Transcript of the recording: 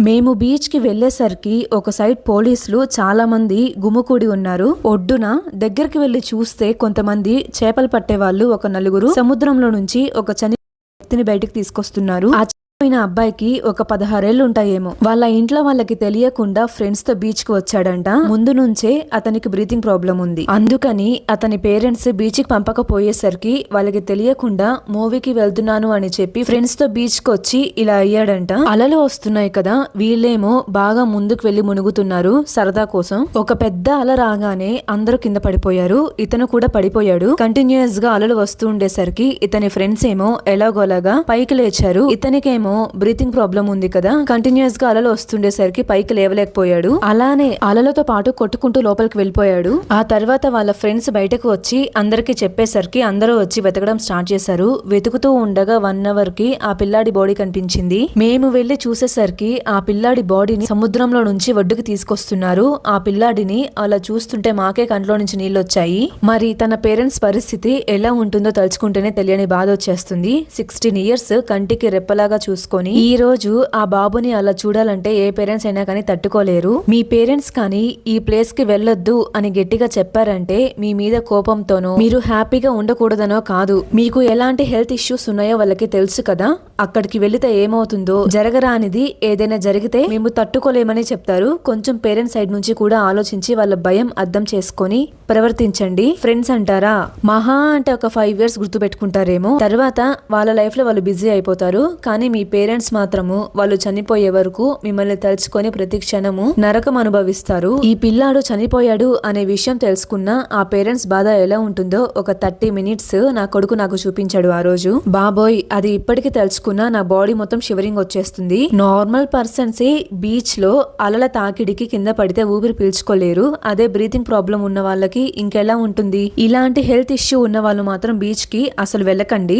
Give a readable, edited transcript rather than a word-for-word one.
మేము బీచ్ కి వెళ్లేసరికి ఒక సైడ్ పోలీసులు చాలా మంది గుమికూడి ఉన్నారు. ఒడ్డున దగ్గరికి వెళ్లి చూస్తే కొంతమంది చేపలు పట్టే వాళ్ళు ఒక నలుగురు సముద్రంలో నుంచి ఒక చని వ్యక్తిని బయటికి తీసుకొస్తున్నారు. ఆ చనిపోయిన అబ్బాయికి ఒక 16 ఏళ్ళు ఉంటాయేమో. వాళ్ళ ఇంట్లో వాళ్ళకి తెలియకుండా ఫ్రెండ్స్ తో బీచ్ కి వచ్చాడంట. ముందు నుంచే అతనికి బ్రీతింగ్ ప్రాబ్లం ఉంది. అందుకని అతని పేరెంట్స్ బీచ్ కి పంపకపోయేసరికి వాళ్ళకి తెలియకుండా మూవీకి వెళ్తున్నాను అని చెప్పి ఫ్రెండ్స్ తో బీచ్ కి వచ్చి ఇలా అయ్యాడంట. అలలు వస్తున్నాయి కదా, వీళ్ళేమో బాగా ముందుకు వెళ్లి మునుగుతున్నారు సరదా కోసం. ఒక పెద్ద అల రాగానే అందరూ కింద పడిపోయారు. ఇతను కూడా పడిపోయాడు. కంటిన్యూస్ గా అలలు వస్తూ ఉండేసరికి ఇతని ఫ్రెండ్స్ ఏమో ఎలాగోలాగా పైకి లేచారు. ఇతనికేమో బ్రీతింగ్ ప్రాబ్లం ఉంది కదా, కంటిన్యూస్ గా అలలు వస్తుండేసరికి పైకి లేవలేకపోయాడు. అలానే అలలతో పాటు కొట్టుకుంటూ లోపలికి వెళ్ళిపోయాడు. ఆ తర్వాత వాళ్ళ ఫ్రెండ్స్ బయటకు వచ్చి అందరికి చెప్పేసరికి అందరూ వచ్చి వెతకడం స్టార్ట్ చేశారు. వెతుకుతూ ఉండగా 1 అవర్ కి ఆ పిల్లాడి బాడీ కనిపించింది. మేము వెళ్లి చూసేసరికి ఆ పిల్లాడి బాడీని సముద్రంలో నుంచి ఒడ్డుకి తీసుకొస్తున్నారు. ఆ పిల్లాడిని అలా చూస్తుంటే మాకే కంట్లో నుంచి నీళ్ళు వచ్చాయి. మరి తన పేరెంట్స్ పరిస్థితి ఎలా ఉంటుందో తలుచుకుంటేనే తెలియని బాధ వచ్చేస్తుంది. 16 ఇయర్స్ కంటికి రెప్పలాగా చూసుకొని ఈ రోజు ఆ బాబుని అలా చూడాలంటే ఏ పేరెంట్స్ అయినా కానీ తట్టుకోలేరు. మీ పేరెంట్స్ కానీ ఈ ప్లేస్ కి వెళ్ళొద్దు అని గట్టిగా చెప్పారంటే మీ మీద కోపంతోనో మీరు హ్యాపీగా ఉండకూడదనో కాదు. మీకు ఎలాంటి హెల్త్ ఇష్యూస్ ఉన్నాయో వాళ్ళకి తెలుసు కదా. అక్కడికి వెళితే ఏమవుతుందో, జరగరానిది ఏదైనా జరిగితే మేము తట్టుకోలేమని చెప్తారు. కొంచెం పేరెంట్స్ సైడ్ నుంచి కూడా ఆలోచించి వాళ్ళ భయం అర్థం చేసుకొని ప్రవర్తించండి. ఫ్రెండ్స్ అంటారా, మహా అంటే ఒక 5 ఇయర్స్ గుర్తు పెట్టుకుంటారేమో. తర్వాత వాళ్ళ లైఫ్ లో వాళ్ళు బిజీ అయిపోతారు. కానీ మీ పేరెంట్స్ మాత్రము వాళ్ళు చనిపోయే వరకు మిమ్మల్ని తలుచుకొని ప్రతి క్షణము నరకం అనుభవిస్తారు. ఈ పిల్లాడు చనిపోయాడు అనే విషయం తెలుసుకున్న ఆ పేరెంట్స్ బాధ ఎలా ఉంటుందో ఒక 30 మినిట్స్ నా కొడుకు నాకు చూపించాడు ఆ రోజు. బాబోయ్, అది ఇప్పటికి తెలుసుకున్నా నా బాడీ మొత్తం షివరింగ్ వచ్చేస్తుంది. నార్మల్ పర్సన్స్ బీచ్ లో అలల తాకిడికి కింద పడితే ఊపిరి పీల్చుకోలేరు. అదే బ్రీతింగ్ ప్రాబ్లం ఉన్న వాళ్ళకి ఇంకెలా ఉంటుంది. ఇలాంటి హెల్త్ ఇష్యూ ఉన్న వాళ్ళు మాత్రం బీచ్ కి అసలు వెళ్ళకండి.